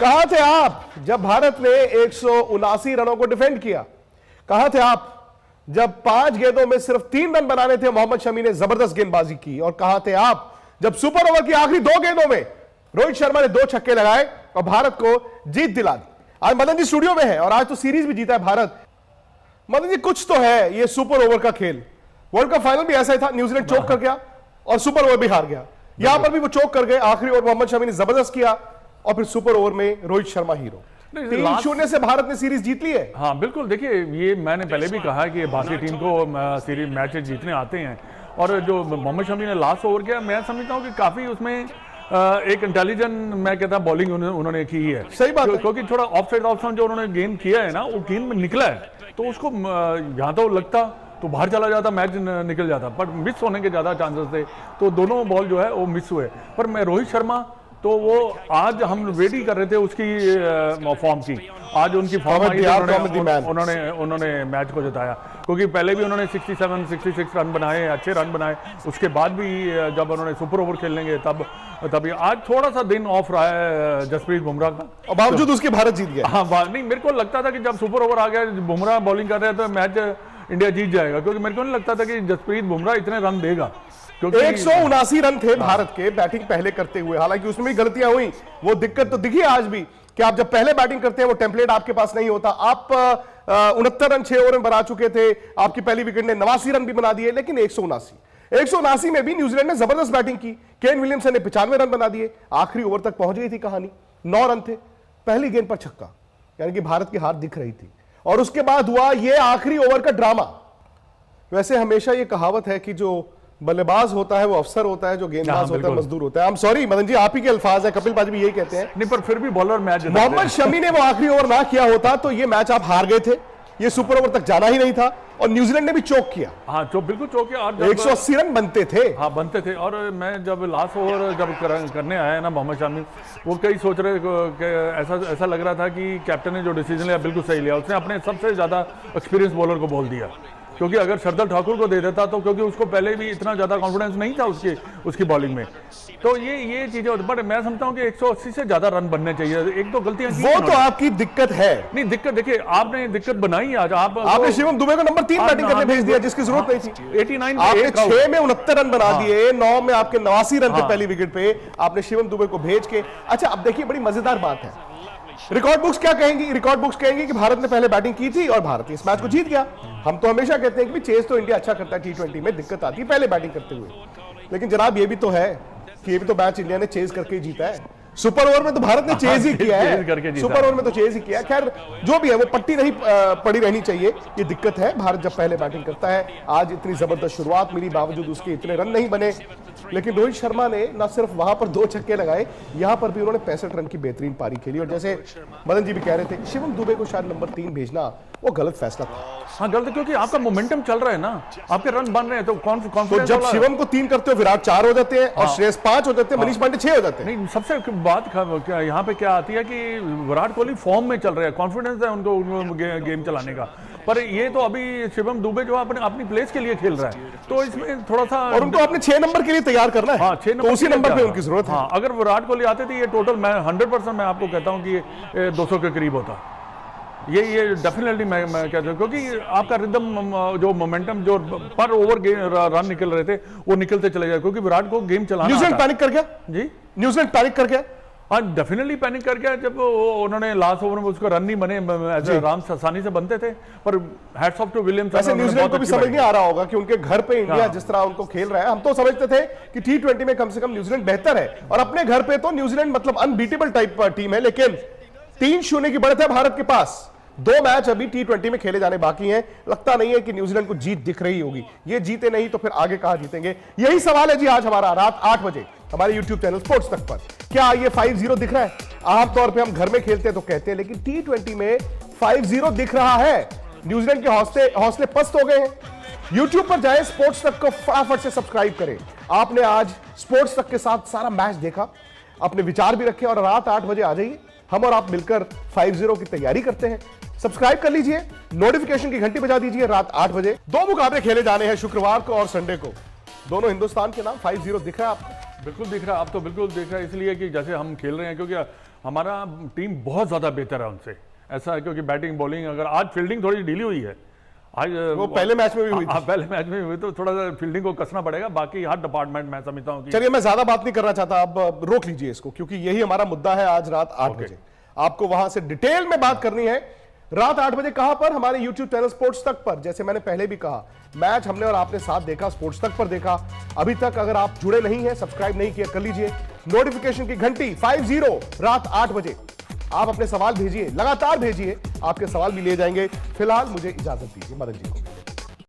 कहां थे आप जब भारत ने 179 रनों को डिफेंड किया? कहां थे आप जब 5 गेंदों में सिर्फ 3 रन बनाने थे? मोहम्मद शमी ने जबरदस्त गेंदबाजी की। और कहां थे आप जब सुपर ओवर की आखिरी 2 गेंदों में रोहित शर्मा ने 2 छक्के लगाए और भारत को जीत दिला दी? आज मदन जी स्टूडियो में है और आज तो सीरीज भी जीता है भारत। मदन जी, कुछ तो है ये सुपर ओवर का खेल। वर्ल्ड कप फाइनल भी ऐसा ही था, न्यूजीलैंड चौक कर गया और सुपर ओवर भी हार गया। यहां पर भी वो चौक कर गए, आखिरी ओवर मोहम्मद शमी ने जबरदस्त किया और फिर सुपर ओवर में रोहित शर्मा हीरो। 3-0 से भारत ने सीरीज जीत ली है। हाँ बिल्कुल, देखिए ये मैंने पहले भी कहा कि भारतीय टीम को सीरीज मैच जीतने आते हैं। और जो मोहम्मद शमी ने लास्ट ओवर किया, मैं समझता हूँ कि काफी उसमें एक इंटेलिजेंट मैं कहता बॉलिंग उन्होंने की है। सही बात है, क्योंकि थोड़ा ऑफ साइड जो उन्होंने गेंद किया है ना, वो गेंद में निकला है, तो उसको यहाँ तो लगता तो बाहर चला जाता, मैच निकल जाता, पर मिस होने के ज्यादा चांसेस थे। तो दोनों बॉल जो है वो मिस हुए। पर मैं रोहित शर्मा तो वो आज हम वेट ही कर रहे थे उसकी फॉर्म की। आज उनकी फॉर्म आई, उन्होंने मैच को जिताया। क्योंकि पहले भी उन्होंने 67-66 रन बनाए, अच्छे रन बनाए। उसके बाद भी जब उन्होंने सुपर ओवर खेलेंगे तब आज थोड़ा सा दिन ऑफ रहा है जसप्रीत बुमराह का, और बावजूद उसके भारत जीत गया। हाँ नहीं, मेरे को लगता था कि जब सुपर ओवर आ गया, बुमराह बॉलिंग कर रहे हैं तो मैच इंडिया जीत जाएगा। क्योंकि मेरे को नहीं लगता था कि जसप्रीत बुमराह इतने रन देगा। 179 रन थे भारत के बैटिंग पहले करते हुए। हालांकि उसमें भी गलतियां हुई, वो दिक्कत तो दिखी आज भी कि आप जब पहले बैटिंग करते हैं वो टेम्पलेट आपके पास नहीं होता। आप 69 रन 6 ओवर में बना चुके थे, आपकी पहली विकेट ने 89 रन भी बना दिए। लेकिन 179 में भी न्यूजीलैंड ने जबरदस्त बैटिंग की। केन विलियमसन ने 95 रन बना दिए। आखिरी ओवर तक पहुंच गई थी कहानी, 9 रन थे, पहली गेंद पर छक्का, यानी कि भारत की हार दिख रही थी। और उसके बाद हुआ ये आखिरी ओवर का ड्रामा। वैसे हमेशा ये कहावत है कि जो बल्लेबाज होता है वो अफसर होता है, जो गेंदबाज होता है मजदूर होता है। I am sorry Madan ji, आप ही के अल्फाज है, कपिल पाजी भी यही कहते हैं। नहीं, पर फिर भी बॉलर मैच मोहम्मद शमी ने वो आखिरी ओवर ना किया होता तो ये मैच आप हार गए थे, ये सुपर ओवर तक जाना ही नहीं था। और न्यूजीलैंड ने भी चौक किया। हाँ, बिल्कुल चौक किया। 180 रन बनते थे। हाँ बनते थे। और मैं जब लास्ट ओवर जब करने आया ना मोहम्मद शमी, वो कई सोच रहे, ऐसा लग रहा था कि कैप्टन ने जो डिसीजन लिया बिल्कुल सही लिया। उसने अपने सबसे ज्यादा एक्सपीरियंस बॉलर को बोल दिया। क्योंकि अगर शार्दुल ठाकुर को दे देता तो, क्योंकि उसको पहले भी इतना ज्यादा कॉन्फिडेंस नहीं था उसकी बॉलिंग में, तो ये चीजें होती। बट मैं समझता हूं कि 180 से ज्यादा रन बनने चाहिए। एक दो गलतियां की, वो तो आपकी दिक्कत है। नहीं, दिक्कत देखिए, आपने दिक्कत बनाई आज। आपने शिवम दुबे को नंबर 3 बैटिंग करने भेज दिया, जिसकी जरूरत नहीं थी। 89 आपने 6 में 69 रन बना दिए, 9 में आपके 89 रन थे पहली विकेट पे। आपने शिवम दुबे को भेज के। अच्छा, अब देखिए बड़ी मजेदार बात है, रिकॉर्ड बुक्स क्या कहेंगी? रिकॉर्ड बुक्स कहेंगी कि भारत ने पहले बैटिंग की थी और भारत इस मैच को जीत गया। हम तो हमेशा कहते हैं कि चेज तो इंडिया अच्छा करता है, T20 में दिक्कत आती है पहले बैटिंग करते हुए। लेकिन जनाब ये भी तो है कि ये भी तो मैच इंडिया ने चेज करके जीता है। सुपर ओवर में तो भारत ने चेज ही किया है, सुपर ओवर में तो चेज ही किया। खैर जो भी है, वो पट्टी नहीं पड़ी रहनी चाहिए, ये दिक्कत है। भारत जब पहले बैटिंग करता है, आज इतनी जबरदस्त शुरुआत मिली, बावजूद उसके इतने रन नहीं बने। लेकिन रोहित शर्मा ने न सिर्फ वहां पर 2 छक्के लगाए, यहां पर भी उन्होंने 65 रन की बेहतरीन पारी खेली। और जैसे मदन जी भी कह रहे थे, शिवम दुबे को शायद नंबर 3 भेजना वो गलत फैसला था। हाँ गलत, क्योंकि आपका मोमेंटम चल रहा है ना, आपके रन बन रहे हैं, तो तो जब शिवम को 3 करते हो, विराट 4 हो जाते हैं और श्रेयस 5 हो जाते हैं, मनीष पांडे 6 हो जाते हैं। नहीं, सबसे बात यहाँ पे क्या आती है कि विराट कोहली फॉर्म में चल रहे हैं, कॉन्फिडेंस है उनको गेम चलाने का। पर ये तो अभी शिवम दुबे जो अपनी प्लेस के लिए खेल रहा है, तो इसमें थोड़ा सा, और उनको अपने 6 नंबर के लिए तैयार करना है। हाँ, 6 नंबर, तो उसी नंबर पे उनकी जरूरत है। हाँ, अगर विराट कोहली आते थे, ये टोटल मैं 100% मैं आपको कहता हूँ कि 200 के करीब होता। ये डेफिनेटली मैं कहता हूँ, क्योंकि आपका रिदम, जो मोमेंटम, जो पर ओवर रन निकल रहे थे, वो निकलते चले जाए, क्योंकि विराट को गेम चलाना। न्यूजीलैंड पैनिक कर गया जी, न्यूजीलैंड पैनिक कर गया। हाँ डेफिनेटली पैनिक कर गया जब उन्होंने लास्ट ओवर में उसको रन नहीं बने, ऐसे आराम से आसानी से बनते थे। पर हैट्स ऑफ टू विलियम्स। वैसे न्यूजीलैंड को भी समझ नहीं आ रहा होगा कि उनके घर पे इंडिया जिस तरह उनको खेल रहा है। हम तो समझते थे कि T20 में कम से कम न्यूजीलैंड बेहतर है, और अपने घर पे तो न्यूजीलैंड मतलब अनबीटेबल टाइप टीम है। लेकिन 3-0 की बढ़त है भारत के पास। 2 मैच अभी T20 में खेले जाने बाकी हैं। लगता नहीं है कि न्यूजीलैंड को जीत दिख रही होगी। ये जीते नहीं तो फिर आगे कहां जीतेंगे? यही सवाल है जी आज हमारा, रात 8 बजे हमारे YouTube चैनल स्पोर्ट्स तक पर। क्या ये 5-0 दिख रहा है? आमतौर पे हम घर में खेलते हैं तो कहते हैं, लेकिन T20 में 5-0 दिख रहा है। न्यूजीलैंड के हौसले पस्त हो गए हैं। YouTube पर जाएं, स्पोर्ट्स तक को फटाफट से सब्सक्राइब करें। आपने आज स्पोर्ट्स तक के साथ सारा मैच देखा, अपने विचार भी रखे, और रात 8 बजे आ जाइए, हम और आप मिलकर 5-0 की तैयारी करते हैं। सब्सक्राइब कर लीजिए, नोटिफिकेशन की घंटी बजा दीजिए। रात 8 बजे 2 मुकाबले खेले जाने हैं, शुक्रवार को और संडे को। दोनों हिंदुस्तान के नाम। 5-0 दिख रहा है आपको? बिल्कुल दिख रहा है, अब तो बिल्कुल दिख रहा है, इसलिए कि जैसे हम खेल रहे हैं, क्योंकि हमारा टीम बहुत ज्यादा बेहतर है उनसे, ऐसा है क्योंकि बैटिंग बॉलिंग, अगर आज फील्डिंग थोड़ी ढीली हुई है, आज वो पहले मैच में भी हुई थी। पहले मैच में हुई, तो थोड़ा सा फील्डिंग को कसना पड़ेगा, बाकी हर डिपार्टमेंट मैं समझता हूँ कि चलिए, मैं ज्यादा बात नहीं करना चाहता, अब रोक लीजिए इसको, क्योंकि यही हमारा मुद्दा है आज रात 8 बजे। आपको वहां से डिटेल में बात करनी है रात 8 बजे। कहां पर? हमारे YouTube चैनल स्पोर्ट्स तक पर। जैसे मैंने पहले भी कहा, मैच हमने और आपने साथ देखा, स्पोर्ट्स तक पर देखा। अभी तक अगर आप जुड़े नहीं हैं, सब्सक्राइब नहीं किया, कर लीजिए। नोटिफिकेशन की घंटी 50 रात 8 बजे। आप अपने सवाल भेजिए, लगातार भेजिए, आपके सवाल भी लिए जाएंगे। फिलहाल मुझे इजाजत दीजिए, मदन जी को।